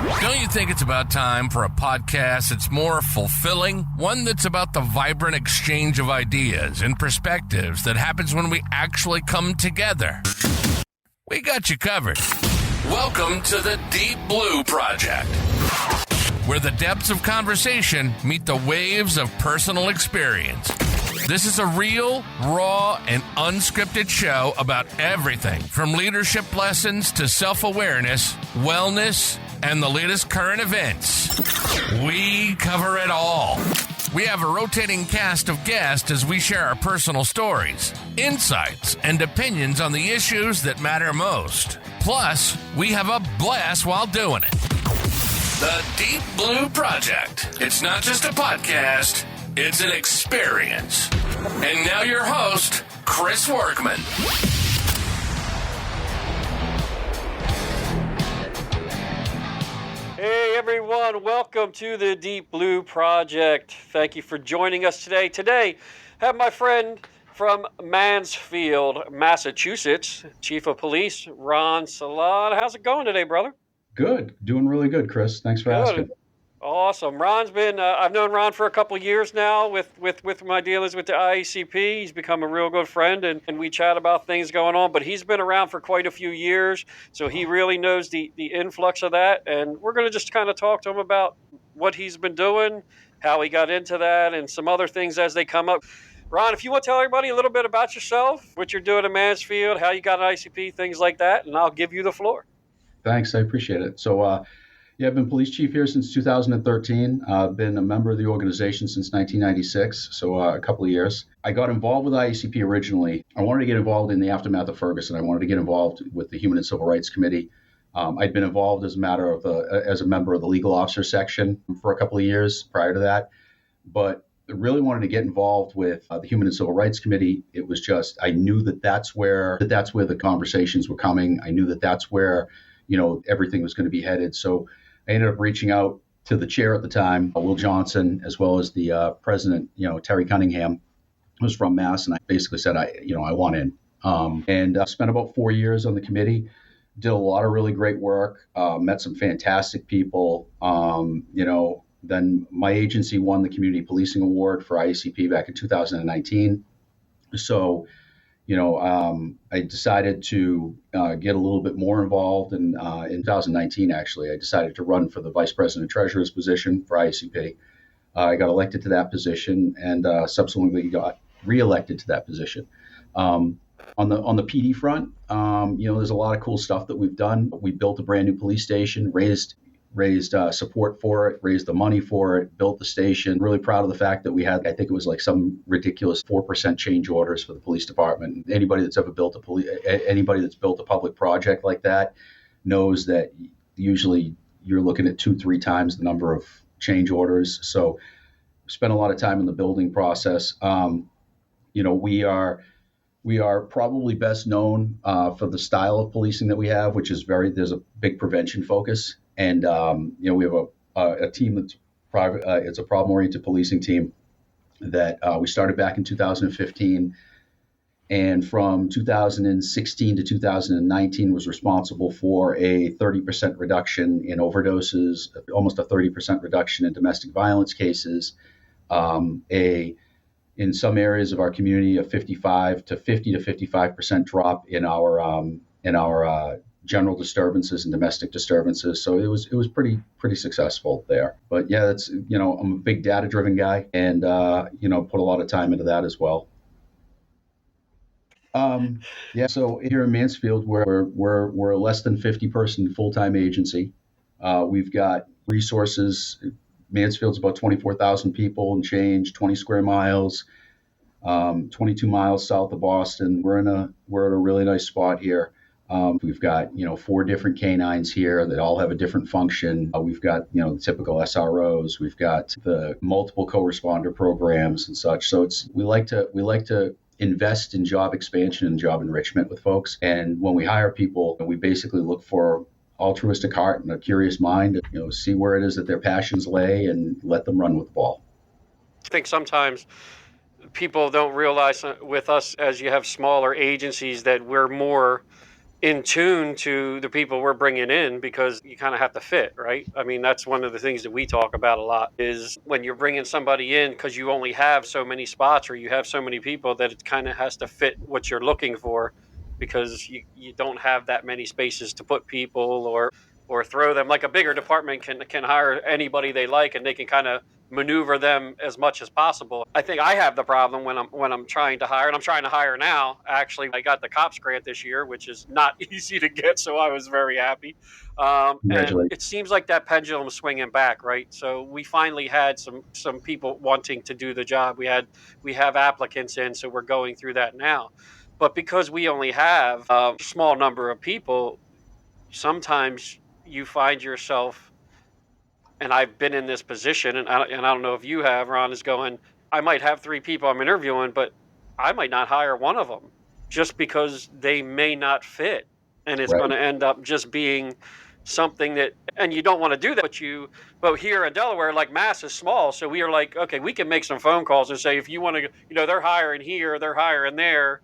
Don't you think it's about time for a podcast that's more fulfilling? One that's about the vibrant exchange of ideas and perspectives that happens when we actually come together. We got you covered. Welcome to the Deep Blue Project, where the depths of conversation meet the waves of personal experience. This is a real, raw, and unscripted show about everything from leadership lessons to self-awareness, wellness, and the latest current events. We cover it all. We have a rotating cast of guests as we share our personal stories, insights, and opinions on the issues that matter most. Plus, we have a blast while doing it. The Deep Blue Project. It's not just a podcast, it's an experience. And now your host, Chris Workman. Hey everyone, welcome to the Deep Blue Project. Thank you for joining us today. Today, I have my friend from Mansfield, Massachusetts, Chief of Police, Ron Sellon. How's it going today, brother? Good. Doing really good, Chris. Thanks for asking. Awesome. Ron's been, I've known Ron for a couple years now with my dealings with the IACP. He's become a real good friend, and we chat about things going on, but he's been around for quite a few years, so he really knows the influx of that, and we're going to just kind of talk to him about what he's been doing, how he got into that, and some other things as they come up. Ron, if you want to tell everybody a little bit about yourself, what you're doing in Mansfield, how you got an ICP, things like that, and I'll give you the floor. Thanks. I appreciate it. So, I've been police chief here since 2013. I've been a member of the organization since 1996, so a couple of years. I got involved with IACP originally. I wanted to get involved in the aftermath of Ferguson. I wanted to get involved with the Human and Civil Rights Committee. I'd been involved as a member of the legal officer section for a couple of years prior to that, but I really wanted to get involved with the Human and Civil Rights Committee. It was just, I knew that's where the conversations were coming. I knew that's where, everything was going to be headed. So I ended up reaching out to the chair at the time, Will Johnson, as well as the president, Terry Cunningham, who was from Mass, and I basically said, I want in. And spent about 4 years on the committee, did a lot of really great work, met some fantastic people. Then my agency won the Community Policing Award for IACP back in 2019. So, I decided to get a little bit more involved. And in 2019, actually, I decided to run for the Vice President Treasurer's position for IACP. I got elected to that position and subsequently got reelected to that position. On the PD front, there's a lot of cool stuff that we've done. We built a brand new police station, raised support for it, raised the money for it, built the station. Really proud of the fact that we had, I think it was like some ridiculous 4% change orders for the police department. Anybody that's ever built anybody that's built a public project like that knows that usually you're looking at 2-3 times the number of change orders. So spent a lot of time in the building process. We are probably best known for the style of policing that we have, which is there's a big prevention focus. And, we have a team that's private. It's a problem-oriented policing team that we started back in 2015. And from 2016 to 2019 was responsible for a 30% reduction in overdoses, almost a 30% reduction in domestic violence cases, in some areas of our community, a 55 to 55% drop in our general disturbances and domestic disturbances. So it was pretty successful there. But yeah, that's, I'm a big data-driven guy and, put a lot of time into that as well. So here in Mansfield, we're a less than 50 person full-time agency. We've got resources. Mansfield's about 24,000 people and change, 20 square miles, 22 miles south of Boston. We're at a really nice spot here. We've got, 4 different canines here that all have a different function. We've got, the typical SROs. We've got the multiple co-responder programs and such. So we like to invest in job expansion and job enrichment with folks. And when we hire people, we basically look for altruistic heart and a curious mind, see where it is that their passions lay and let them run with the ball. I think sometimes people don't realize with us, as you have smaller agencies, that we're more in tune to the people we're bringing in, because you kind of have to fit, right? I mean, that's one of the things that we talk about a lot, is when you're bringing somebody in, because you only have so many spots or you have so many people, that it kind of has to fit what you're looking for, because you don't have that many spaces to put people, or throw them. Like a bigger department can hire anybody they like, and they can kind of maneuver them as much as possible. I think I have the problem when I'm trying to hire, and I'm trying to hire now. Actually, I got the cops grant this year, which is not easy to get, so I was very happy. And Congratulations. it seems like that pendulum is swinging back, right? So we finally had some people wanting to do the job. We have applicants in, so we're going through that now. But because we only have a small number of people, sometimes you find yourself, and I've been in this position, and I don't know if you have, Ron, is going, I might have 3 people I'm interviewing, but I might not hire one of them just because they may not fit. And it's going Right. to end up just being something that, and you don't want to do that, but here in Delaware, like Mass is small. So we are like, okay, we can make some phone calls and say, if you want to, they're hiring here, they're hiring there.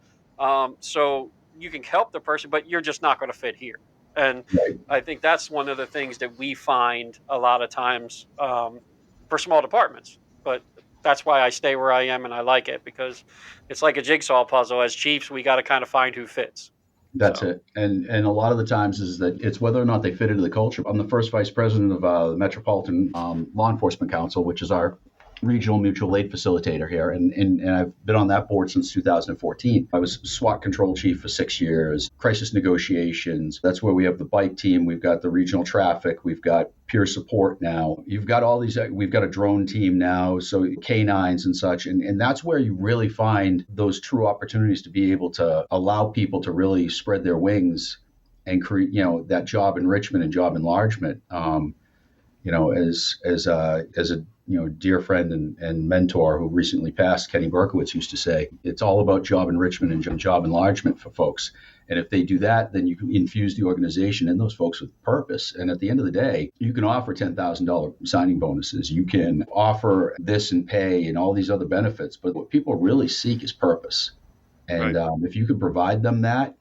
So you can help the person, but you're just not going to fit here. And Right. I think that's one of the things that we find a lot of times for small departments. But that's why I stay where I am, and I like it, because it's like a jigsaw puzzle. As chiefs, we got to kind of find who fits. That's So, it. And a lot of the times is that it's whether or not they fit into the culture. I'm the first vice president of the Metropolitan Law Enforcement Council, which is our regional mutual aid facilitator here. And I've been on that board since 2014. I was SWAT control chief for 6 years, crisis negotiations. That's where we have the bike team. We've got the regional traffic. We've got peer support now. You've got all these, we've got a drone team now, so canines and such. And that's where you really find those true opportunities to be able to allow people to really spread their wings and create, that job enrichment and job enlargement. As a dear friend and mentor who recently passed, Kenny Berkowitz, used to say, it's all about job enrichment and job enlargement for folks. And if they do that, then you can infuse the organization and those folks with purpose. And at the end of the day, you can offer $10,000 signing bonuses. You can offer this and pay and all these other benefits. But what people really seek is purpose. And right. if you can provide them that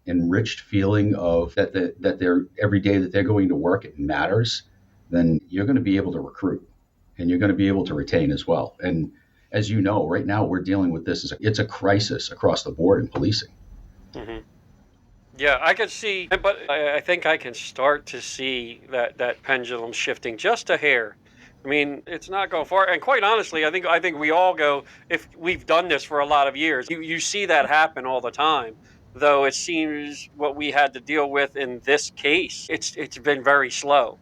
enriched feeling of that they're every day that they're going to work, it matters, then you're going to be able to recruit and you're going to be able to retain as well. And as you know, right now we're dealing with this it's a crisis across the board in policing. Mm-hmm. Yeah, I could see, but I think I can start to see that pendulum shifting just a hair. I mean, it's not going far. And quite honestly, I think we all go, if we've done this for a lot of years, you see that happen all the time. Though it seems what we had to deal with in this case, it's been very slow.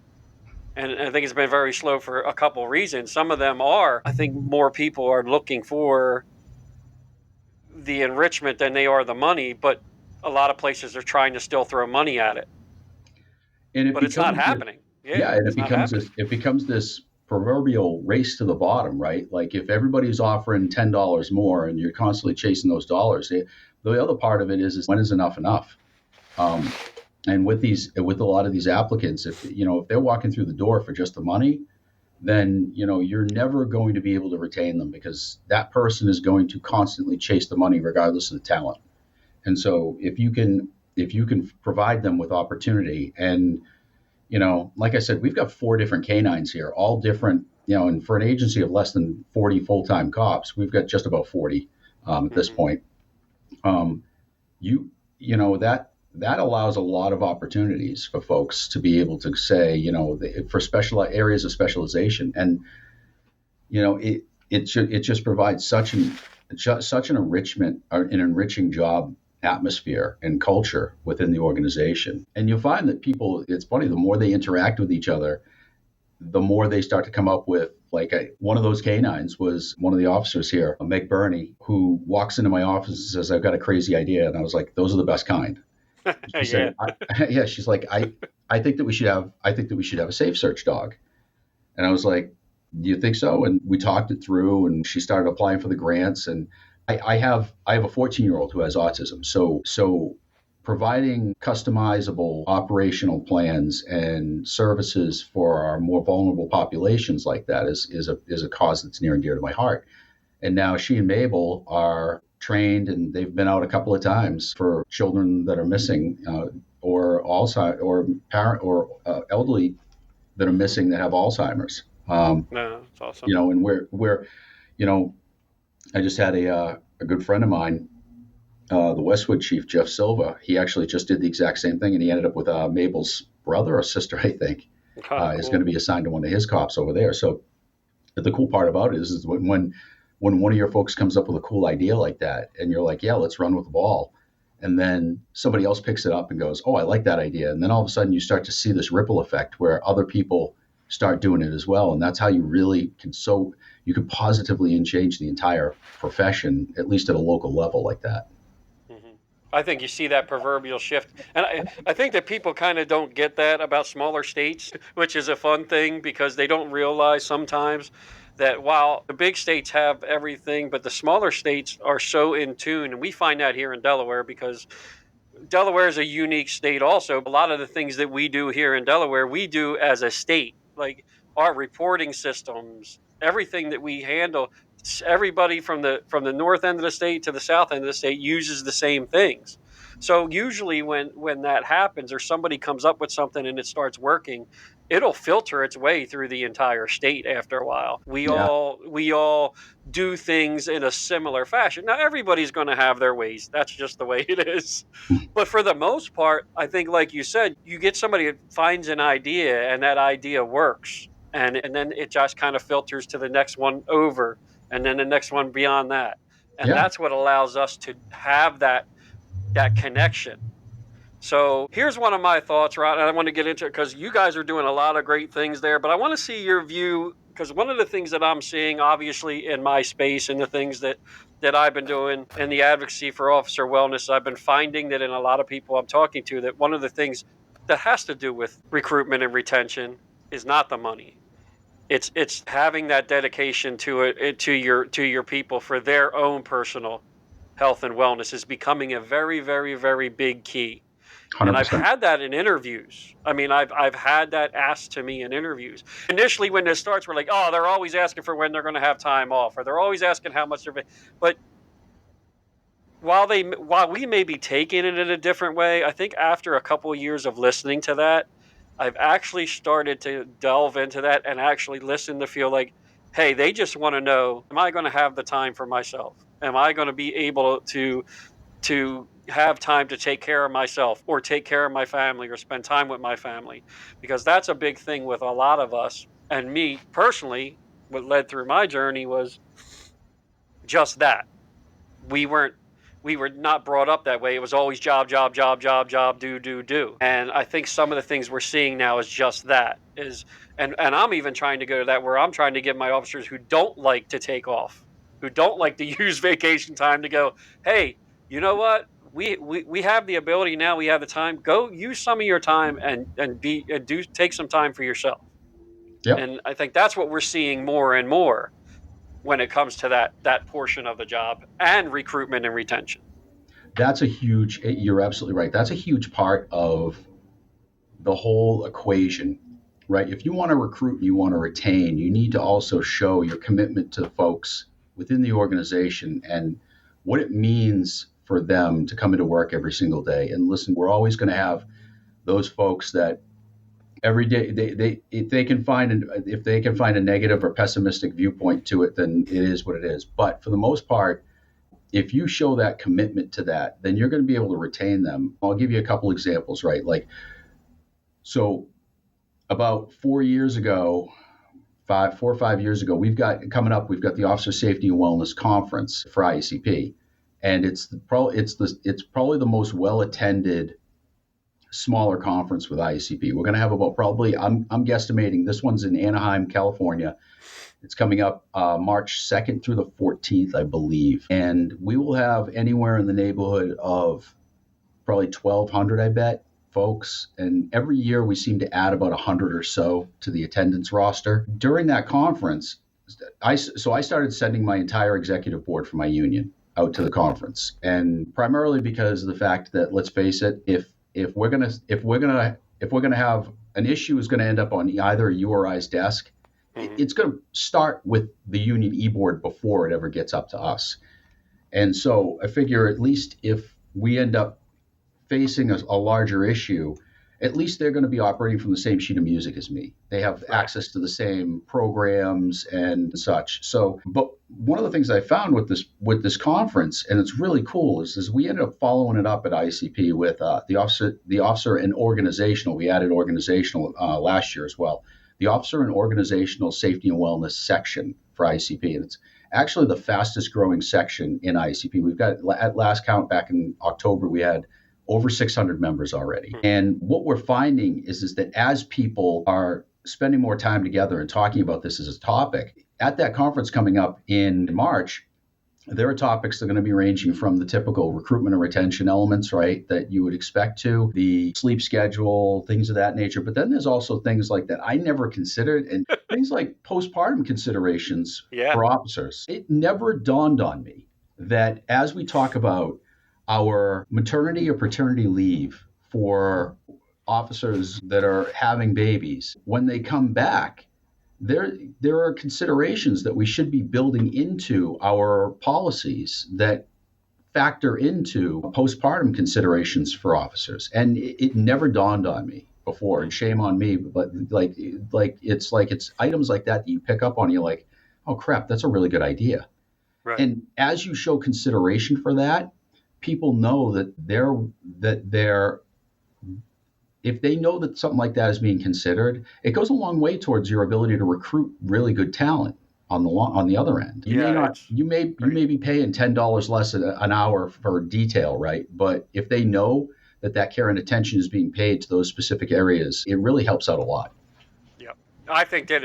And I think it's been very slow for a couple of reasons. Some of them are, I think more people are looking for the enrichment than they are the money, but a lot of places are trying to still throw money at it. And But it's not happening. Yeah, and it's not happening. it becomes this proverbial race to the bottom, right? Like if everybody's offering $10 more and you're constantly chasing those dollars, the other part of it is when is enough enough? And with a lot of these applicants, if they're walking through the door for just the money, then you're never going to be able to retain them, because that person is going to constantly chase the money regardless of the talent. And so if you can provide them with opportunity, and like I said, we've got 4 different canines here, all different, and for an agency of less than 40 full-time cops, we've got just about 40 at this point. That allows a lot of opportunities for folks to be able to say, for special areas of specialization. And, it just provides such an enrichment, or an enriching job atmosphere and culture within the organization. And you'll find that people, it's funny, the more they interact with each other, the more they start to come up with, one of those canines was one of the officers here, Meg Burney, who walks into my office and says, I've got a crazy idea. And I was like, those are the best kind. She said, she's like, I think that we should have a safe search dog. And I was like, do you think so? And we talked it through, and she started applying for the grants. And I have a 14-year-old who has autism. So providing customizable operational plans and services for our more vulnerable populations like that is a cause that's near and dear to my heart. And now she and Mabel are trained, and they've been out a couple of times for children that are missing, or Alzheimer's, or parent or elderly that are missing that have Alzheimer's. No, it's awesome. And we're I just had a good friend of mine, the Westwood chief, Jeff Silva. He actually just did the exact same thing, and he ended up with Mabel's brother or sister, I think, is going to be assigned to one of his cops over there. So the cool part about it is when one of your folks comes up with a cool idea like that, and you're like, yeah, let's run with the ball. And then somebody else picks it up and goes, oh, I like that idea. And then all of a sudden you start to see this ripple effect where other people start doing it as well. And that's how you really you can positively change the entire profession, at least at a local level like that. I think you see that proverbial shift. And I think that people kind of don't get that about smaller states, which is a fun thing because they don't realize sometimes that while the big states have everything, but the smaller states are so in tune. And we find that here in Delaware because Delaware is a unique state also. A lot of the things that we do here in Delaware, we do as a state, like our reporting systems, everything that we handle. Everybody from the north end of the state to the south end of the state uses the same things. So usually when that happens or somebody comes up with something and it starts working, it'll filter its way through the entire state after a while. We all do things in a similar fashion. Now everybody's going to have their ways. That's just the way it is. But for the most part, I think like you said, you get somebody that finds an idea and that idea works. And then it just kind of filters to the next one over. And then the next one beyond that. And that's what allows us to have that connection. So here's one of my thoughts, Ron, and I want to get into it because you guys are doing a lot of great things there, but I want to see your view because one of the things that I'm seeing, obviously, in my space and the things that I've been doing in the advocacy for officer wellness, I've been finding that in a lot of people I'm talking to, that one of the things that has to do with recruitment and retention is not the money. It's having that dedication to it to your people for their own personal health and wellness is becoming a very, very, very big key. 100%. And I've had that in interviews. I mean, I've had that asked to me in interviews. Initially, when this starts, we're like, oh, they're always asking for when they're going to have time off, or they're always asking how much they're. But while we may be taking it in a different way, I think after a couple of years of listening to that, I've actually started to delve into that and actually listen to feel like, hey, they just want to know, am I going to have the time for myself? Am I going to be able to have time to take care of myself or take care of my family or spend time with my family? Because that's a big thing with a lot of us. And me personally, what led through my journey was just that. We were not brought up that way. It was always job, do. And I think some of the things we're seeing now is just that. And I'm even trying to go to that where I'm trying to give my officers who don't like to take off, who don't like to use vacation time to go, hey, you know what? We have the ability now, we have the time. Go use some of your time and take some time for yourself. Yep. And I think that's what we're seeing more and more when it comes to that portion of the job and recruitment and retention. You're absolutely right. That's a huge part of the whole equation, right? If you want to recruit and you want to retain, you need to also show your commitment to the folks within the organization and what it means for them to come into work every single day. And listen, we're always going to have those folks that every day if they can find a negative or pessimistic viewpoint to it, then it is what it is. But for the most part, if you show that commitment to that, then you're going to be able to retain them. I'll give you a couple examples, right? Like, so about 4 years ago, 4 or 5 years ago, we've got the Officer Safety and Wellness Conference for IACP, and it's probably the most well attended smaller conference with IACP. We're going to have about I'm guesstimating this one's in Anaheim, California. It's coming up March 2nd through the 14th, I believe. And we will have anywhere in the neighborhood of probably 1,200, I bet, folks. And every year we seem to add about 100 or so to the attendance roster. During that conference, I started sending my entire executive board for my union out to the conference. And primarily because of the fact that, let's face it, if we're gonna have an issue is going to end up on either you or I's desk, it's going to start with the union e-board before it ever gets up to us. And so I figure at least if we end up facing a larger issue, at least they're going to be operating from the same sheet of music as me. They have access to the same programs and such. So, but one of the things I found with this conference, and it's really cool, is we ended up following it up at IACP with the officer and organizational. We added organizational last year as well. The officer and organizational safety and wellness section for IACP, and it's actually the fastest growing section in IACP. We've got, at last count back in October, we had over 600 members already. And what we're finding is that as people are spending more time together and talking about this as a topic, at that conference coming up in March, there are topics that are going to be ranging from the typical recruitment and retention elements, right, that you would expect to, the sleep schedule, things of that nature. But then there's also things like that I never considered, and things like postpartum considerations for officers. It never dawned on me that as we talk about our maternity or paternity leave for officers that are having babies, when they come back, there are considerations that we should be building into our policies that factor into postpartum considerations for officers. And it never dawned on me before, and shame on me, but it's items like that you pick up on, you're like, oh crap, that's a really good idea. Right. And as you show consideration for that, people know that if they know that something like that is being considered, it goes a long way towards your ability to recruit really good talent on the other end. You may be paying $10 less an hour for detail, right? But if they know that care and attention is being paid to those specific areas, it really helps out a lot. Yeah, I think that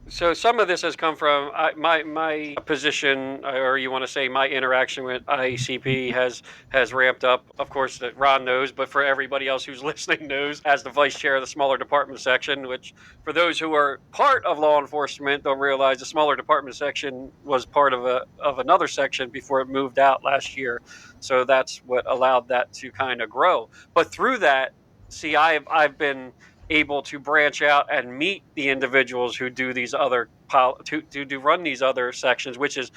So some of this has come from my position, or you want to say my interaction with IACP has ramped up. Of course, that Ron knows, but for everybody else who's listening knows, as the vice chair of the smaller department section, which for those who are part of law enforcement don't realize the smaller department section was part of another section before it moved out last year. So that's what allowed that to kind of grow. But through that, see, I've been able to branch out and meet the individuals who do these other to run these other sections, which is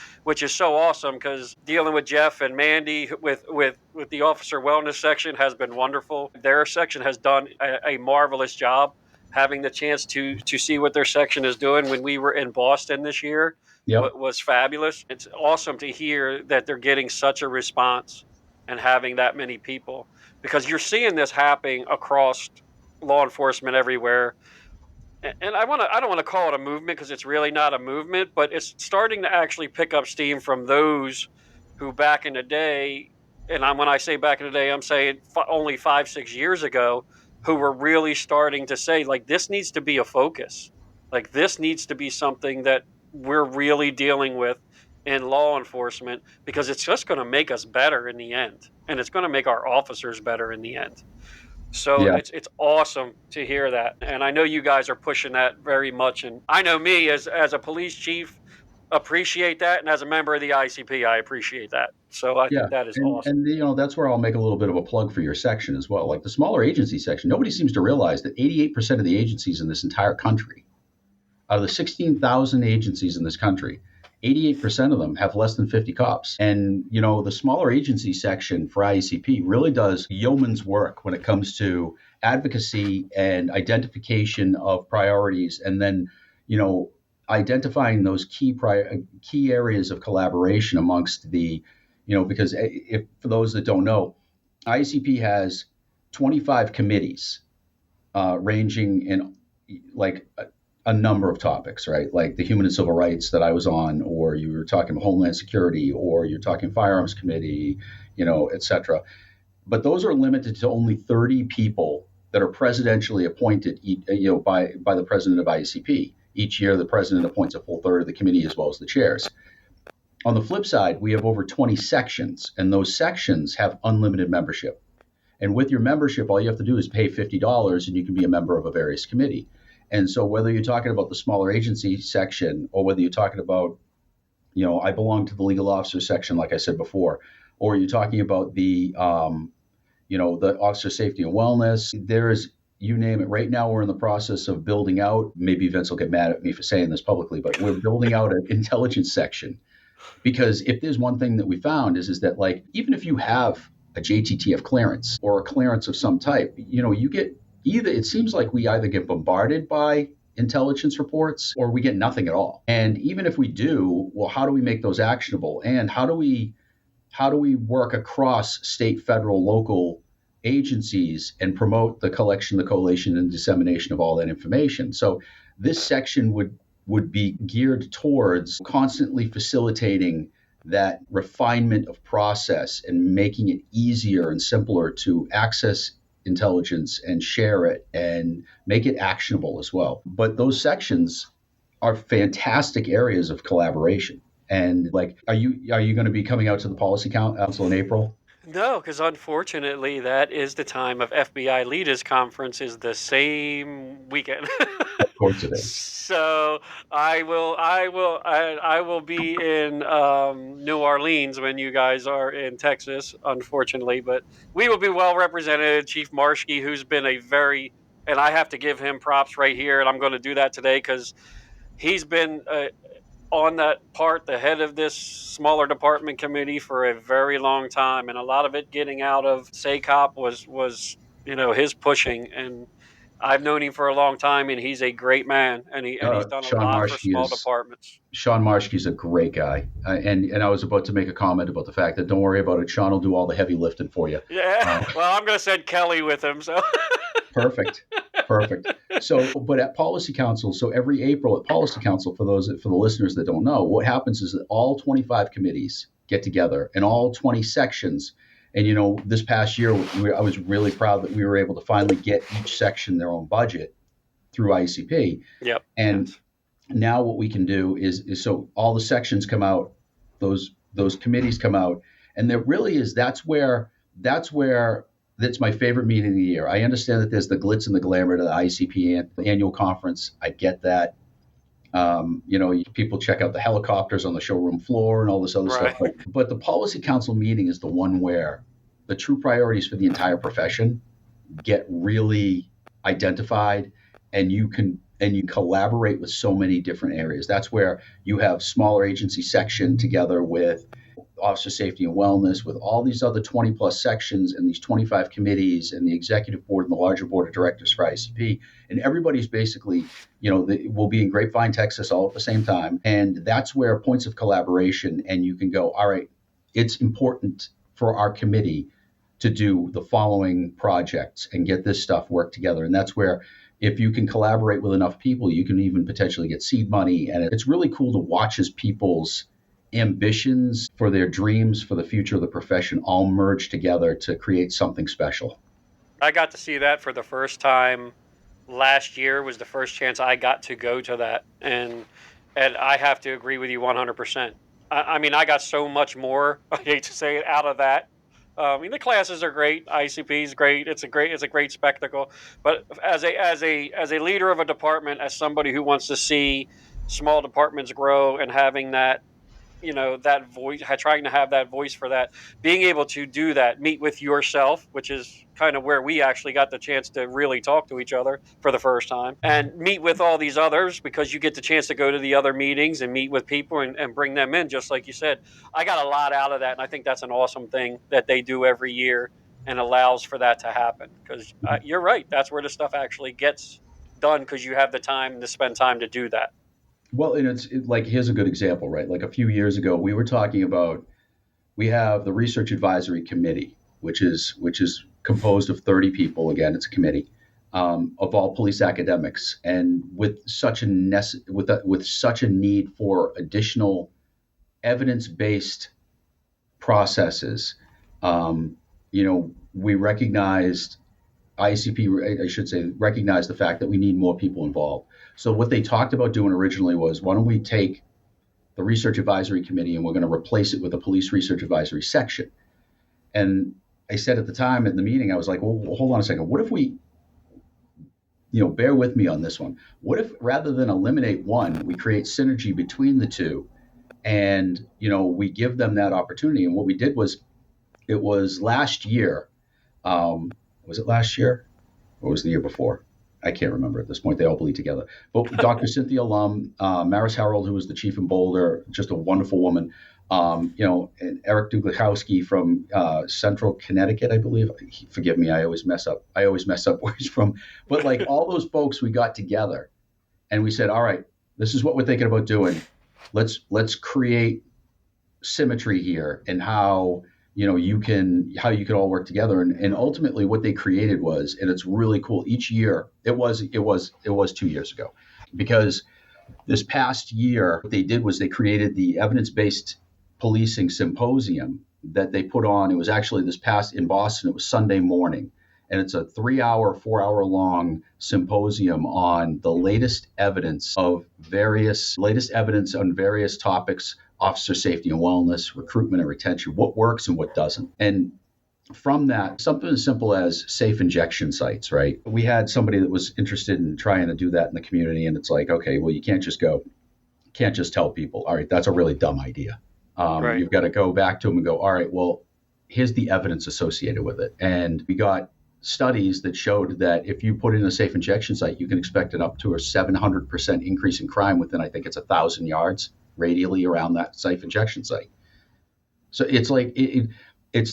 so awesome, because dealing with Jeff and Mandy with the officer wellness section has been wonderful. Their section has done a marvelous job. Having the chance to see what their section is doing when we were in Boston this year was fabulous. It's awesome to hear that they're getting such a response and having that many people, because you're seeing this happening across law enforcement everywhere. And I don't want to call it a movement, because it's really not a movement, but it's starting to actually pick up steam from those who back in the day, and when I say back in the day, I'm saying only 5-6 years ago, who were really starting to say, like, this needs to be a focus. Like, this needs to be something that we're really dealing with in law enforcement, because it's just going to make us better in the end. And it's going to make our officers better in the end. So it's awesome to hear that. And I know you guys are pushing that very much. And I know me as a police chief appreciate that. And as a member of the IACP, I appreciate that. So I think that is awesome. And that's where I'll make a little bit of a plug for your section as well. Like the smaller agency section, nobody seems to realize that 88% of the agencies in this entire country, out of the 16,000 agencies in this country, 88% of them have less than 50 cops. And, the smaller agency section for IACP really does yeoman's work when it comes to advocacy and identification of priorities, and then, identifying those key areas of collaboration amongst the, because if for those that don't know, IACP has 25 committees ranging in like a number of topics, right? Like the human and civil rights that I was on, or you were talking Homeland Security, or you're talking Firearms Committee, et cetera. But those are limited to only 30 people that are presidentially appointed, by the president of IACP. Each year, the president appoints a full third of the committee as well as the chairs. On the flip side, we have over 20 sections, and those sections have unlimited membership. And with your membership, all you have to do is pay $50, and you can be a member of a various committee. And so whether you're talking about the smaller agency section, or whether you're talking about, I belong to the legal officer section, like I said before, or you're talking about the, the officer safety and wellness, there's, you name it. Right now, we're in the process of building out, maybe Vince will get mad at me for saying this publicly, but we're building out an intelligence section Because if there's one thing that we found is that, like, even if you have a JTTF clearance or a clearance of some type, you get either, it seems like we either get bombarded by intelligence reports or we get nothing at all. And even if we do, well, how do we make those actionable? And how do we work across state, federal, local agencies and promote the collection, the collation, and dissemination of all that information? So this section would be geared towards constantly facilitating that refinement of process and making it easier and simpler to access intelligence and share it and make it actionable as well. But those sections are fantastic areas of collaboration. And like, are you going to be coming out to the Policy Council in April? No, because unfortunately, that is the time of FBI Leaders Conference is the same weekend. Of course it is. So I will be in New Orleans when you guys are in Texas, unfortunately. But we will be well represented. Chief Marshke, who's been and I have to give him props right here, and I'm going to do that today because he's been on that part, the head of this smaller department committee for a very long time, and a lot of it getting out of SACOP was his pushing, and I've known him for a long time, and he's a great man, and he's done a lot for small departments. Sean Marshke's a great guy, and I was about to make a comment about the fact that don't worry about it, Sean will do all the heavy lifting for you. Yeah, well, I'm going to send Kelly with him, so. Perfect. So, but at Policy Council, so every April at Policy Council, for the listeners that don't know, what happens is that all 25 committees get together and all 20 sections. And, this past year, I was really proud that we were able to finally get each section their own budget through IACP. Yep. And now what we can do is so all the sections come out, those committees come out, and there really is, that's my favorite meeting of the year. I understand that there's the glitz and the glamour to the IACP annual conference. I get that. People check out the helicopters on the showroom floor and all this other stuff. But the Policy Council meeting is the one where the true priorities for the entire profession get really identified, and you collaborate with so many different areas. That's where you have smaller agency section together with officer safety and wellness, with all these other 20 plus sections and these 25 committees and the executive board and the larger board of directors for IACP. And everybody's basically, we'll be in Grapevine, Texas all at the same time. And that's where points of collaboration, and you can go, all right, it's important for our committee to do the following projects and get this stuff worked together. And that's where, if you can collaborate with enough people, you can even potentially get seed money. And it's really cool to watch as people's ambitions for their dreams for the future of the profession all merge together to create something special. I got to see that for the first time last year. Was the first chance I got to go to that, and I have to agree with you 100%. I mean, I got so much more, I hate to say it, out of that. The classes are great. ICP is great. It's a great spectacle. But as a leader of a department, as somebody who wants to see small departments grow and having that, that voice, trying to have that voice for that, being able to do that, meet with yourself, which is kind of where we actually got the chance to really talk to each other for the first time, and meet with all these others, because you get the chance to go to the other meetings and meet with people and bring them in, just like you said. I got a lot out of that, and I think that's an awesome thing that they do every year and allows for that to happen, because you're right, that's where the stuff actually gets done, because you have the time to spend time to do that. Well, and like, here's a good example, right? Like a few years ago, we were talking about, we have the Research Advisory Committee, which is composed of 30 people. Again, it's a committee of all police academics, and with such a need for additional evidence-based processes, we recognized, IACP, I should say, recognized the fact that we need more people involved. So what they talked about doing originally was, why don't we take the Research Advisory Committee and we're going to replace it with a Police Research Advisory Section. And I said at the time in the meeting, I was like, well, hold on a second. What if we, bear with me on this one. What if, rather than eliminate one, we create synergy between the two, and, we give them that opportunity? And what we did was, it was last year. Was it last year or was it the year before? I can't remember at this point. They all bleed together. But Dr. Cynthia Lum, Maris Harold, who was the chief in Boulder, just a wonderful woman. And Eric Duglikowski from Central Connecticut, I believe. Forgive me, I always mess up where he's from. But like all those folks, we got together and we said, all right, this is what we're thinking about doing. Let's create symmetry here and how you can all work together. And ultimately what they created was, and it's really cool, each year, it was 2 years ago, because this past year, what they did was they created the evidence-based policing symposium that they put on. It was actually this past in Boston. It was Sunday morning. And it's a 3-hour, 4-hour long symposium on the latest evidence on various topics: officer safety and wellness, recruitment and retention, what works and what doesn't. And from that, something as simple as safe injection sites, right? We had somebody that was interested in trying to do that in the community. And it's like, okay, well, you can't just tell people, all right, that's a really dumb idea. Right. You've got to go back to them and go, all right, well, here's the evidence associated with it. And we got studies that showed that if you put in a safe injection site, you can expect an up to a 700% increase in crime within, I think it's 1,000 yards radially around that safe injection site. So it's like,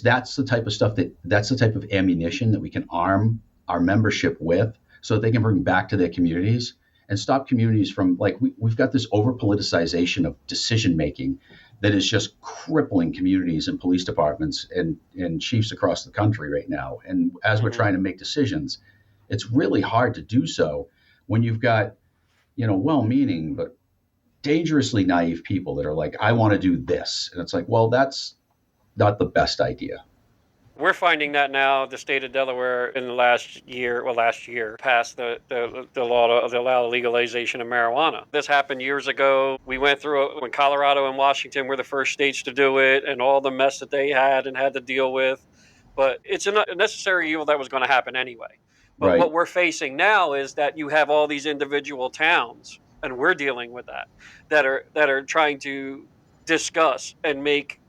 that's the type of stuff that's the type of ammunition that we can arm our membership with so that they can bring back to their communities and stop communities from, like, we've got this over politicization of decision making that is just crippling communities and police departments and chiefs across the country right now. And as we're trying to make decisions, it's really hard to do so when you've got, well-meaning but dangerously naive people that are like, I want to do this. And it's like, well, that's not the best idea. We're finding that now the state of Delaware in the last year passed the law to allow the legalization of marijuana. This happened years ago. We went through it when Colorado and Washington were the first states to do it, and all the mess that they had to deal with. But it's a necessary evil that was going to happen anyway. But Right. What we're facing now is that you have all these individual towns, and we're dealing with that are trying to discuss and make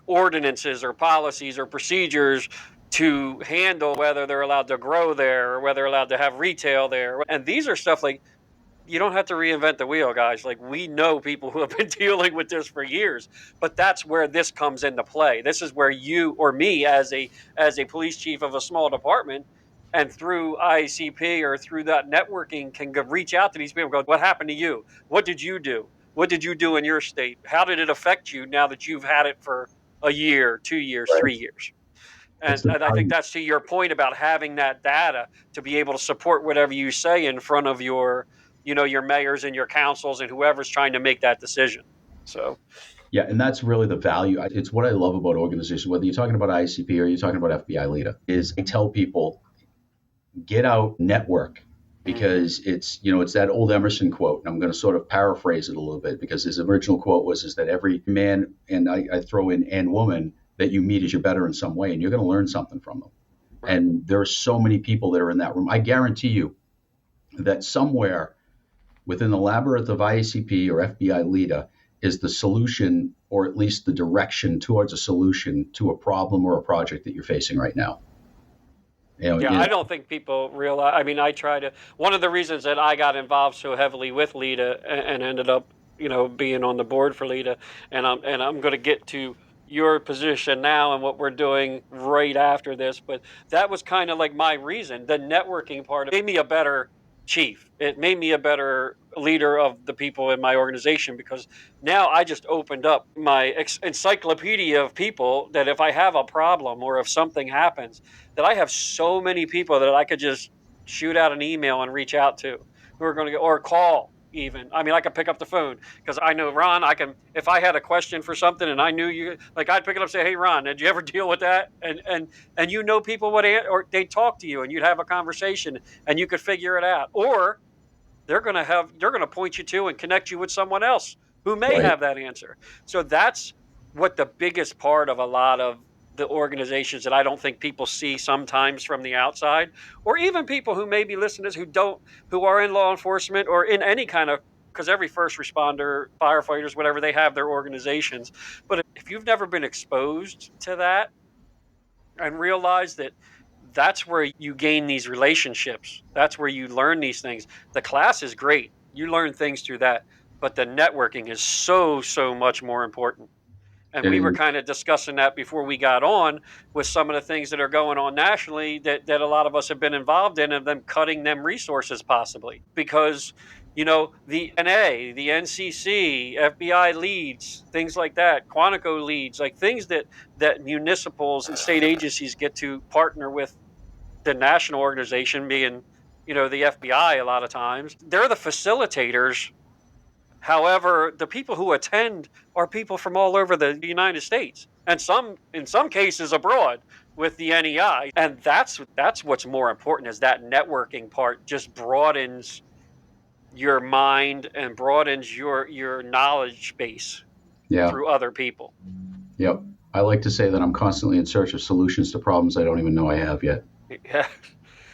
ordinances or policies or procedures to handle whether they're allowed to grow there or whether they're allowed to have retail there. And these are stuff like, you don't have to reinvent the wheel, guys. Like, we know people who have been dealing with this for years, but that's where this comes into play. This is where you or me as a police chief of a small department and through IACP or through that networking can reach out to these people and go, what happened to you? What did you do? What did you do in your state? How did it affect you now that you've had it for a year, 2 years, 3 years? And I think that's to your point about having that data to be able to support whatever you say in front of your mayors and your councils and whoever's trying to make that decision. So, yeah, and that's really the value. It's what I love about organizations, whether you're talking about IACP or you're talking about FBI LEDA, is I tell people, get out, network. Because it's that old Emerson quote, and I'm going to sort of paraphrase it a little bit, because his original quote is that every man, and I throw in and woman, that you meet is your better in some way, and you're going to learn something from them. Right. And there are so many people that are in that room. I guarantee you that somewhere within the labyrinth of IACP or FBI LEDA is the solution, or at least the direction towards a solution to a problem or a project that you're facing right now. I don't think people realize. I mean, one of the reasons that I got involved so heavily with LEDA and ended up, being on the board for LEDA, and I'm going to get to your position now and what we're doing right after this, but that was kind of like my reason. The networking part made me a better chief. It made me a better leader of the people in my organization, because now I just opened up my encyclopedia of people that if I have a problem or if something happens, that I have so many people that I could just shoot out an email and reach out to who are going to or call even. I mean, I could pick up the phone because I know, Ron, if I had a question for something and I knew you, like, I'd pick it up and say, hey, Ron, did you ever deal with that? And people would, or they'd talk to you and you'd have a conversation and you could figure it out. Or they're going to point you to and connect you with someone else who may have that answer. So that's what the biggest part of a lot of the organizations that I don't think people see sometimes from the outside, or even people who may be listeners who are in law enforcement or in any kind of, because every first responder, firefighters, whatever, they have their organizations. But if you've never been exposed to that and realize that that's where you gain these relationships. That's where you learn these things. The class is great. You learn things through that, but the networking is so, so much more important. And It we were is. kind of discussing that before we got on with some of the things that are going on nationally that a lot of us have been involved in, of them cutting them resources possibly because, the NA, the NCC, FBI leads, things like that, Quantico leads, like things that municipals and state agencies get to partner with the national organization, being, the FBI a lot of times. They're the facilitators. However, the people who attend are people from all over the United States, and in some cases abroad with the NEI. And that's what's more important, is that networking part just broadens your mind and broadens your knowledge base Yeah. through other people. Yep. I like to say that I'm constantly in search of solutions to problems I don't even know I have yet. Yeah.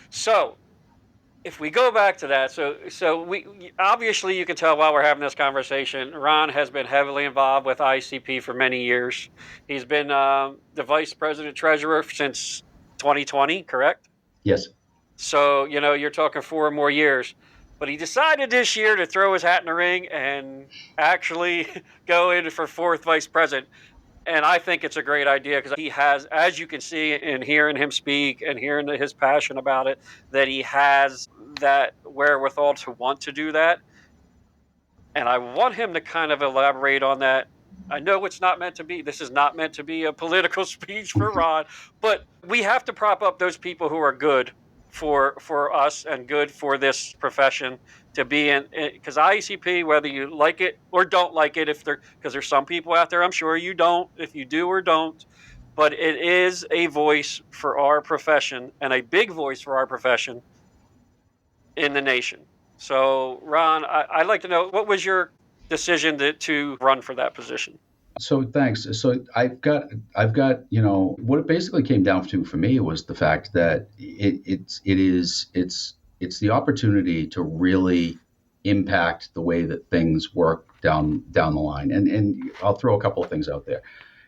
So if we go back to that, so we obviously, you can tell while we're having this conversation, Ron has been heavily involved with ICP for many years. He's been the vice president treasurer since 2020, correct? Yes. So you're talking 4 more years. But he decided this year to throw his hat in the ring and actually go in for 4th vice president. And I think it's a great idea because he has, as you can see in hearing him speak and hearing his passion about it, that he has that wherewithal to want to do that. And I want him to kind of elaborate on that. I know this is not meant to be a political speech for Ron, but we have to prop up those people who are good for us and good for this profession to be in, because IACP, whether you like it or don't like it, because there's some people out there, I'm sure you don't, if you do or don't, but it is a voice for our profession and a big voice for our profession in the nation. So Ron, I'd like to know, what was your decision to run for that position? So thanks. So I've got, what it basically came down to for me was the fact that it's the opportunity to really impact the way that things work down the line. And I'll throw a couple of things out there.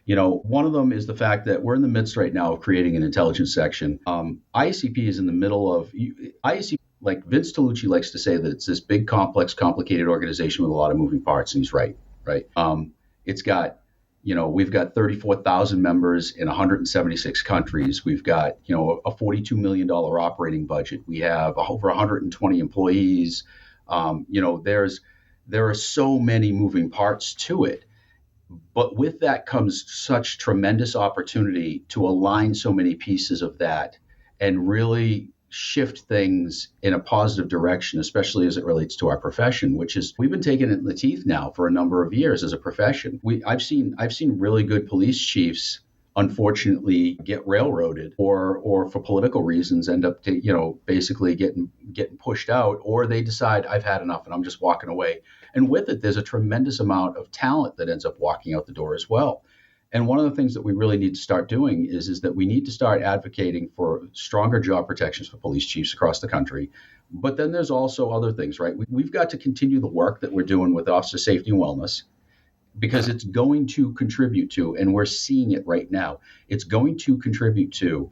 One of them is the fact that we're in the midst right now of creating an intelligence section. IACP is in the middle of IACP. Like Vince Tolucci likes to say that it's this big, complex, complicated organization with a lot of moving parts, and he's right. It's got, we've got 34,000 members in 176 countries. We've got, a $42 million operating budget. We have over 120 employees. There are so many moving parts to it. But with that comes such tremendous opportunity to align so many pieces of that and really shift things in a positive direction, especially as it relates to our profession, which is, we've been taking it in the teeth now for a number of years as a profession. I've seen really good police chiefs, unfortunately, get railroaded or for political reasons end up basically getting pushed out, or they decide I've had enough and I'm just walking away. And with it, there's a tremendous amount of talent that ends up walking out the door as well. And one of the things that we really need to start doing is that we need to start advocating for stronger job protections for police chiefs across the country. But then there's also other things, right? We've got to continue the work that we're doing with officer safety and wellness, because it's going to contribute to, and we're seeing it right now, it's going to contribute to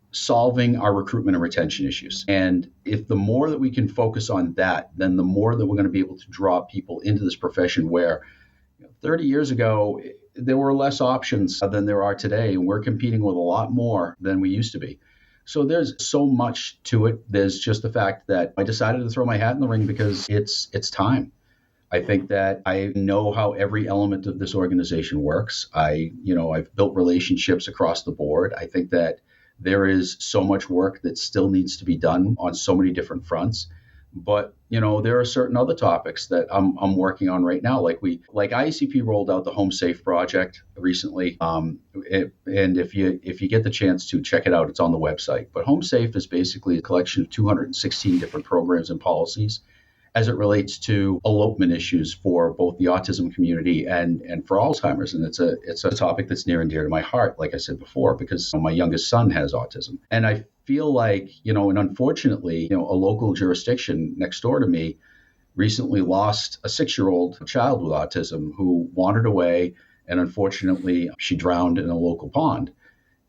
solving our recruitment and retention issues. And if the more that we can focus on that, then the more that we're going to be able to draw people into this profession where 30 years ago, there were less options than there are today. And we're competing with a lot more than we used to be. So there's so much to it. There's just the fact that I decided to throw my hat in the ring because it's time. I think that I know how every element of this organization works. I've built relationships across the board. I think that there is so much work that still needs to be done on so many different fronts. But, there are certain other topics that I'm working on right now. Like IACP rolled out the Home Safe project recently. And if you get the chance to check it out, it's on the website. But Home Safe is basically a collection of 216 different programs and policies as it relates to elopement issues for both the autism community and for Alzheimer's. And it's a topic that's near and dear to my heart, like I said before, because my youngest son has autism. And I feel like, and unfortunately, a local jurisdiction next door to me recently lost a 6-year-old child with autism who wandered away. And unfortunately, she drowned in a local pond.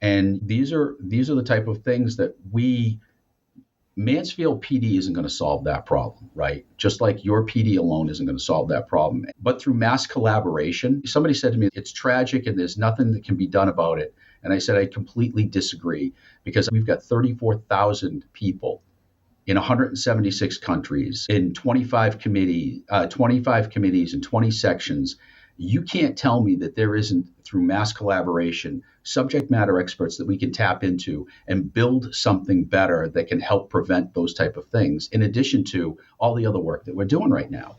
And these are the type of things that Mansfield PD isn't going to solve that problem, right? Just like your PD alone isn't going to solve that problem. But through mass collaboration, somebody said to me, it's tragic and there's nothing that can be done about it. And I said, I completely disagree, because we've got 34,000 people in 176 countries, in 25 committees and 20 sections. You can't tell me that there isn't, through mass collaboration, subject matter experts that we can tap into and build something better that can help prevent those type of things, in addition to all the other work that we're doing right now.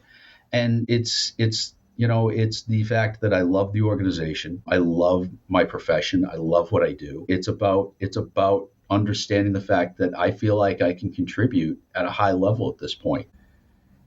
And it's the fact that I love the organization. I love my profession. I love what I do. It's about understanding the fact that I feel like I can contribute at a high level at this point.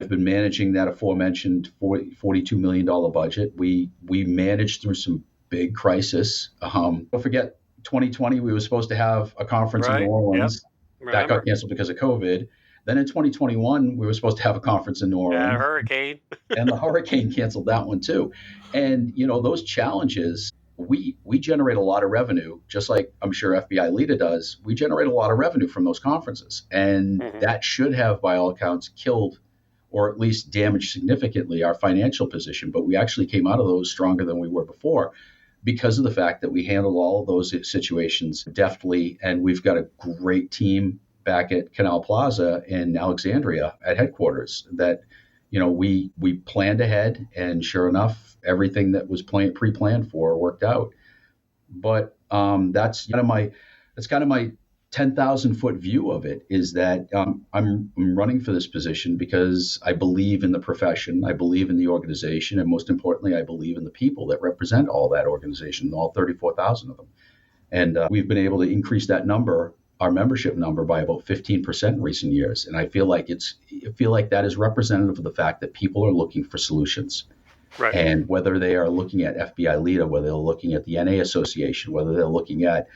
I've been managing that aforementioned $42 million budget. We managed through some big crisis. Don't forget, 2020, we were supposed to have a conference in New Orleans. Yep. That got canceled because of COVID. Then in 2021, we were supposed to have a conference in New Orleans. Yeah, hurricane. And the hurricane canceled that one too. And, those challenges, we generate a lot of revenue, just like I'm sure FBI Leader does. We generate a lot of revenue from those conferences. And that should have, by all accounts, killed or at least damaged significantly our financial position. But we actually came out of those stronger than we were before, because of the fact that we handled all of those situations deftly. And we've got a great team back at Canal Plaza in Alexandria at headquarters that, we planned ahead, and sure enough, everything that was pre-planned for worked out. But that's kind of my 10,000 foot view of it, is that I'm running for this position because I believe in the profession, I believe in the organization, and most importantly, I believe in the people that represent all that organization, all 34,000 of them. And we've been able to increase that number, our membership number, by about 15% in recent years. And I feel like that is representative of the fact that people are looking for solutions. Right. And whether they are looking at FBI Leader, whether they're looking at the NA Association, whether they're looking at,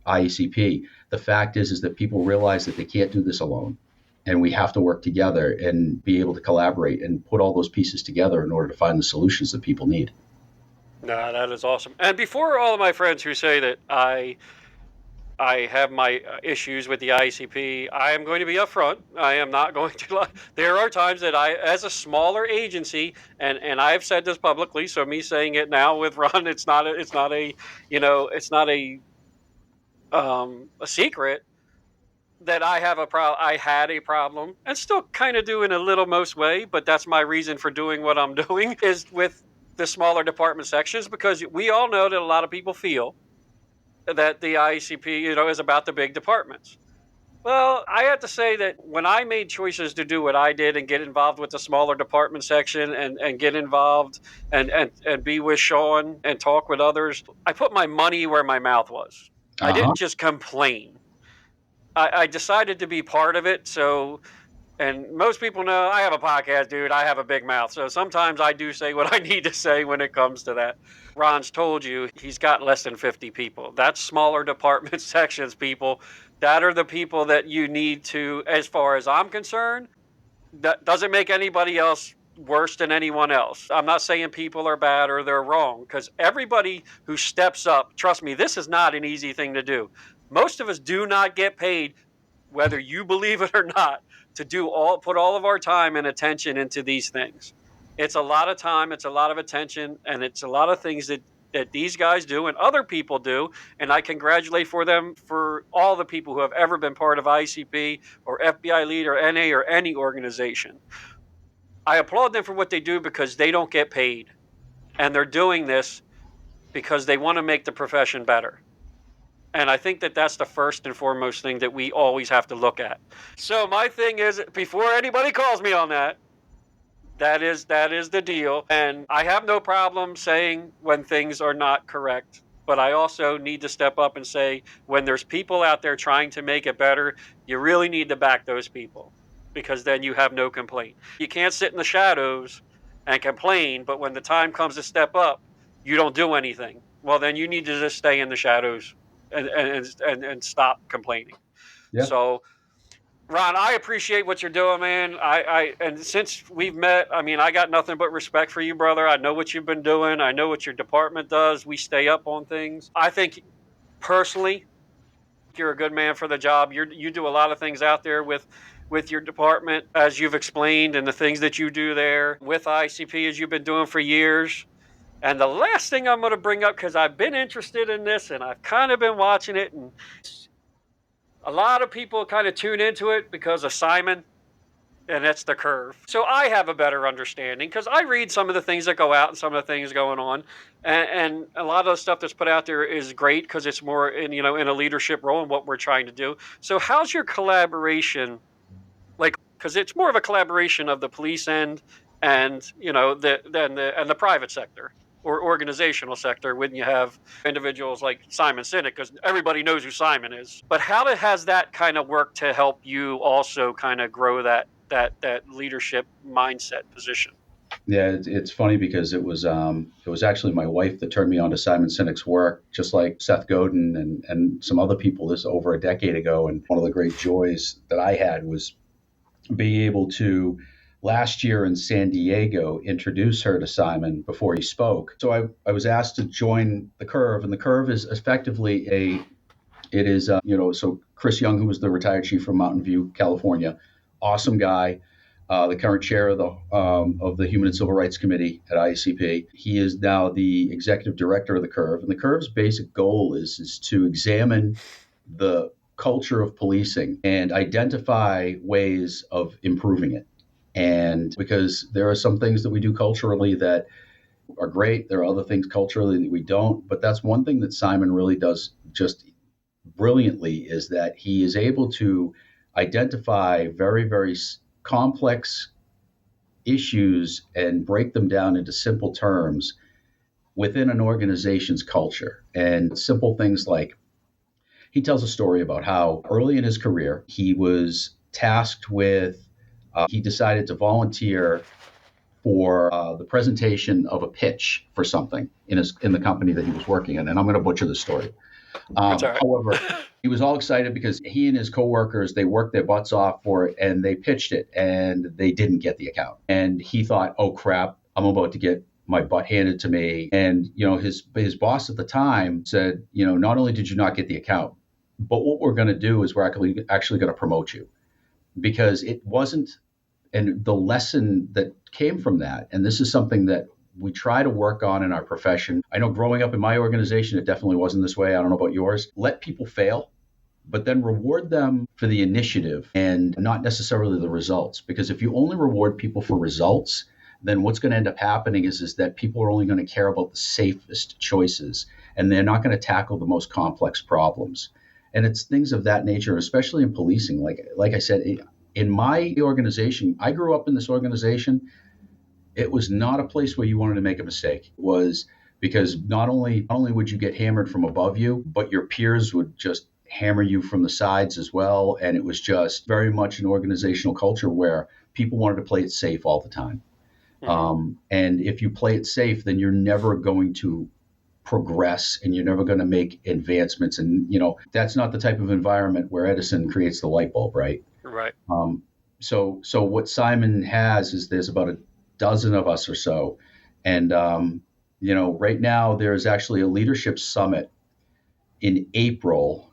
IACP, the fact is that people realize that they can't do this alone. And we have to work together and be able to collaborate and put all those pieces together in order to find the solutions that people need. No, that is awesome. And before all of my friends who say that I have my issues with the IACP, I am going to be upfront. I am not going to lie. There are times that as a smaller agency, and I've said this publicly, so me saying it now with Ron, it's not a secret that I had a problem, and still kind of do in a little most way, but that's my reason for doing what I'm doing, is with the smaller department sections, because we all know that a lot of people feel that the IACP, is about the big departments. Well, I have to say that when I made choices to do what I did and get involved with the smaller department section and get involved and be with Sean and talk with others, I put my money where my mouth was. I didn't just complain. I decided to be part of it. So, and most people know I have a podcast, dude. I have a big mouth. So sometimes I do say what I need to say when it comes to that. Ron's told you he's got less than 50 people. That's smaller department sections, people. That are the people that you need to, as far as I'm concerned, that doesn't make anybody else worse than anyone else. I'm not saying people are bad or they're wrong, because everybody who steps up, trust me, this is not an easy thing to do. Most of us do not get paid, whether you believe it or not, to put all of our time and attention into these things. It's a lot of time, it's a lot of attention, and it's a lot of things that these guys do and other people do. And I congratulate them for all the people who have ever been part of ICP or FBI Lead or NA or any organization. I applaud them for what they do, because they don't get paid. And they're doing this because they want to make the profession better. And I think that that's the first and foremost thing that we always have to look at. So my thing is, before anybody calls me on that is the deal. And I have no problem saying when things are not correct. But I also need to step up and say, when there's people out there trying to make it better, you really need to back those people, because then you have no complaint. You can't sit in the shadows and complain, but when the time comes to step up, you don't do anything. Well, then you need to just stay in the shadows and stop complaining. Yeah. So, Ron, I appreciate what you're doing, man. And since we've met, I got nothing but respect for you, brother. I know what you've been doing. I know what your department does. We stay up on things. I think personally, you're a good man for the job. You do a lot of things out there with your department, as you've explained, and the things that you do there with ICP, as you've been doing for years. And the last thing I'm going to bring up, because I've been interested in this and I've kind of been watching it, and a lot of people kind of tune into it because of Simon, and that's the curve. So I have a better understanding because I read some of the things that go out and some of the things going on, and a lot of the stuff that's put out there is great because it's more in in a leadership role and what we're trying to do. So how's your collaboration, like, because it's more of a collaboration of the police end and the private sector or organizational sector when you have individuals like Simon Sinek, because everybody knows who Simon is. But how has that kind of worked to help you also kind of grow that leadership mindset position? Yeah, it's funny because it was actually my wife that turned me on to Simon Sinek's work, just like Seth Godin and some other people. This over a decade ago, and one of the great joys that I had was being able to last year in San Diego introduce her to Simon before he spoke. So I was asked to join the Curve, and the Curve is effectively so Chris Young, who was the retired chief from Mountain View, California, awesome guy, the current chair of the Human and Civil Rights Committee at IACP. He is now the executive director of the Curve, and the Curve's basic goal is to examine the culture of policing and identify ways of improving it. And because there are some things that we do culturally that are great, there are other things culturally that we don't. But that's one thing that Simon really does just brilliantly, is that he is able to identify very, very complex issues and break them down into simple terms within an organization's culture. And simple things like, he tells a story about how early in his career, he was tasked with, he decided to volunteer for the presentation of a pitch for something in the company that he was working in. And I'm going to butcher the story. That's all right. However, he was all excited because he and his coworkers, they worked their butts off for it, and they pitched it, and they didn't get the account. And he thought, oh, crap, I'm about to get my butt handed to me. And, his boss at the time said, not only did you not get the account, but what we're going to do is we're actually going to promote you, because it wasn't. And the lesson that came from that, and this is something that we try to work on in our profession. I know growing up in my organization, it definitely wasn't this way. I don't know about yours. Let people fail, but then reward them for the initiative and not necessarily the results. Because if you only reward people for results, then what's going to end up happening is that people are only going to care about the safest choices, and they're not going to tackle the most complex problems. And it's things of that nature, especially in policing. Like I said, in my organization, I grew up in this organization. It was not a place where you wanted to make a mistake. It was because not only would you get hammered from above you, but your peers would just hammer you from the sides as well. And it was just very much an organizational culture where people wanted to play it safe all the time. Mm-hmm. And if you play it safe, then you're never going to progress and you're never going to make advancements. And, that's not the type of environment where Edison creates the light bulb, right? Right. So what Simon has is there's about a dozen of us or so. And, right now there's actually a leadership summit in April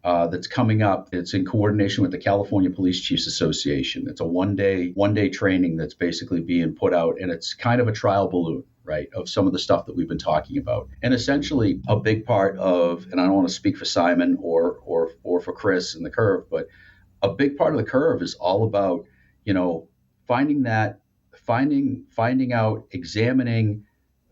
that's coming up. It's in coordination with the California Police Chiefs Association. It's a one-day training that's basically being put out, and it's kind of a trial balloon, right, of some of the stuff that we've been talking about. And essentially a big part of, and I don't want to speak for Simon or for Chris and the Curve, but a big part of the Curve is all about, finding out, examining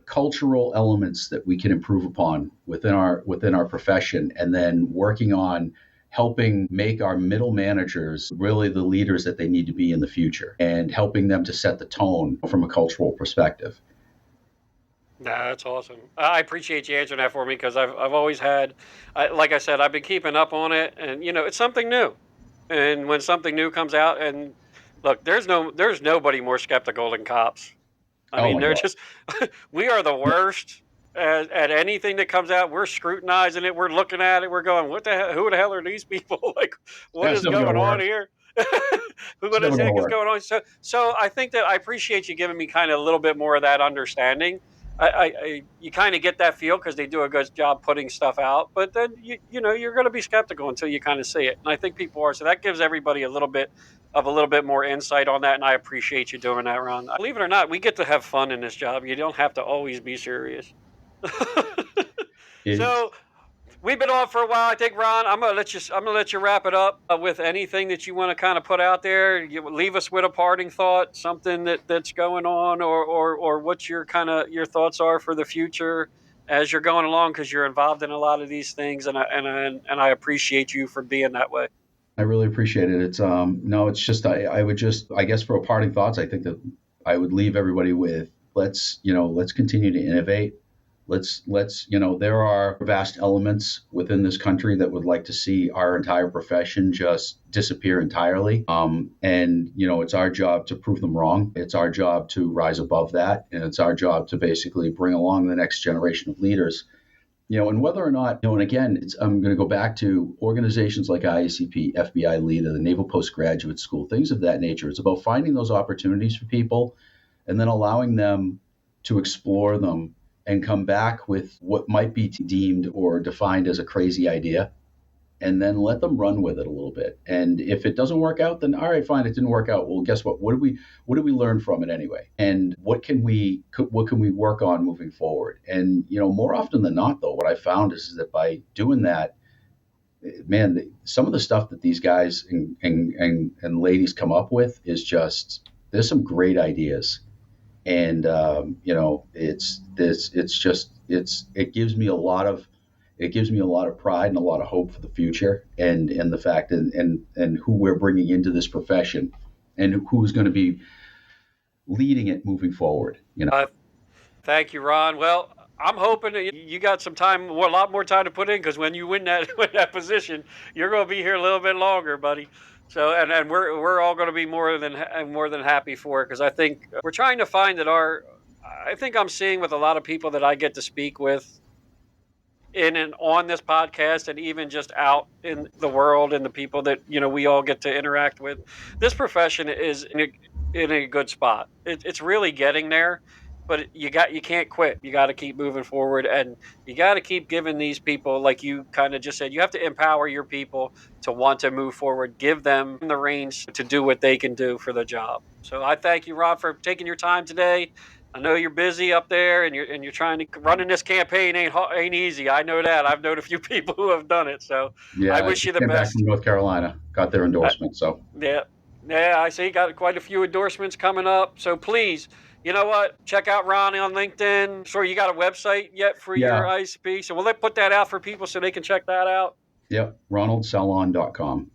cultural elements that we can improve upon within our profession, and then working on helping make our middle managers really the leaders that they need to be in the future, and helping them to set the tone from a cultural perspective. Nah, that's awesome. I appreciate you answering that for me, because I've always had, like I said, I've been keeping up on it, and it's something new. And when something new comes out, and look, there's nobody more skeptical than cops. I mean, they're just, we are the worst at anything that comes out. We're scrutinizing it. We're looking at it. We're going, what the hell? Who the hell are these people? Like, what is going on here? What the heck is going on? So I think that I appreciate you giving me kind of a little bit more of that understanding. you kind of get that feel because they do a good job putting stuff out, but then you're going to be skeptical until you kind of see it, and I think people are. So that gives everybody a little bit more insight on that, and I appreciate you doing that, Ron. Believe it or not, we get to have fun in this job. You don't have to always be serious. So we've been on for a while. I think, Ron, I'm gonna let you wrap it up with anything that you want to kind of put out there. You leave us with a parting thought, something that's going on, or what your thoughts are for the future as you're going along, because you're involved in a lot of these things, and I appreciate you for being that way. I really appreciate it. It's no, it's just I would just, I guess, for a parting thoughts, I think that I would leave everybody with, let's continue to innovate. Let's there are vast elements within this country that would like to see our entire profession just disappear entirely. And it's our job to prove them wrong. It's our job to rise above that, and it's our job to basically bring along the next generation of leaders. And whether or not, and again, I'm going to go back to organizations like IACP, FBI Leader, the Naval Postgraduate School, things of that nature. It's about finding those opportunities for people and then allowing them to explore them and come back with what might be deemed or defined as a crazy idea, and then let them run with it a little bit. And if it doesn't work out, then all right, fine, it didn't work out. Well, guess what? What did we learn from it anyway? And what can we work on moving forward? And more often than not, though, what I found is that by doing that, man, some of the stuff that these guys and ladies come up with is just, there's some great ideas. And it gives me a lot of pride and a lot of hope for the future, and the fact and who we're bringing into this profession, and who's going to be leading it moving forward. Thank you, Ron. Well, I'm hoping that you got some time, a lot more time to put in, because when you win that position, you're going to be here a little bit longer, buddy. So, and we're all going to be more than happy for it, because I think we're trying to find that I think I'm seeing with a lot of people that I get to speak with in and on this podcast, and even just out in the world, and the people that we all get to interact with, this profession is in a good spot. It's really getting there. But you can't quit. You got to keep moving forward, and you got to keep giving these people, like you kind of just said, you have to empower your people to want to move forward. Give them the reins to do what they can do for the job. So I thank you, Ron, for taking your time today. I know you're busy up there, and you're trying to running this campaign ain't easy. I know that. I've known a few people who have done it. So yeah, I wish you the best. Back from North Carolina, got their endorsement. Yeah, I see. Got quite a few endorsements coming up. So please. You know what? Check out Ronnie on LinkedIn. Sure, you got a website yet for your IACP? So we'll put that out for people so they can check that out. Yep, RonaldSellon.com.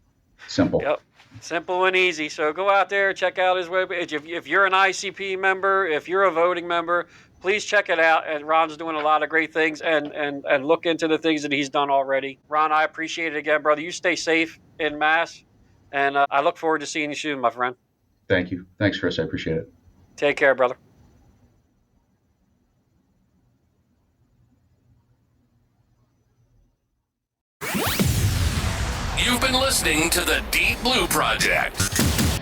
Simple. Yep, simple and easy. So go out there, check out his webpage. If you're an IACP member, if you're a voting member, please check it out. And Ron's doing a lot of great things, and look into the things that he's done already. Ron, I appreciate it again, brother. You stay safe in Mass, and I look forward to seeing you soon, my friend. Thank you. Thanks, Chris. I appreciate it. Take care, brother. You've been listening to the Deep Blue Project.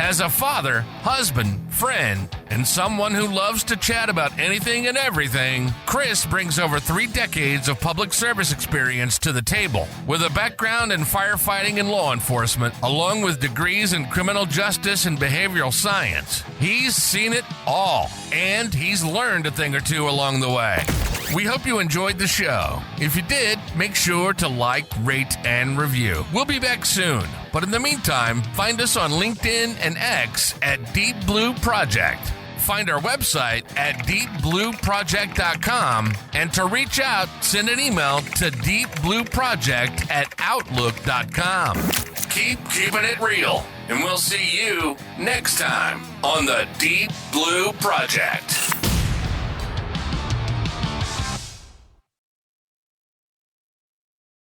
As a father, husband, friend, and someone who loves to chat about anything and everything, Chris brings over 3 decades of public service experience to the table. With a background in firefighting and law enforcement, along with degrees in criminal justice and behavioral science, he's seen it all, and he's learned a thing or two along the way. We hope you enjoyed the show. If you did, make sure to like, rate, and review. We'll be back soon. But in the meantime, find us on LinkedIn and X at Deep Blue Project. Find our website at deepblueproject.com. And to reach out, send an email to deepblueproject@outlook.com. Keep keeping it real. And we'll see you next time on the Deep Blue Project.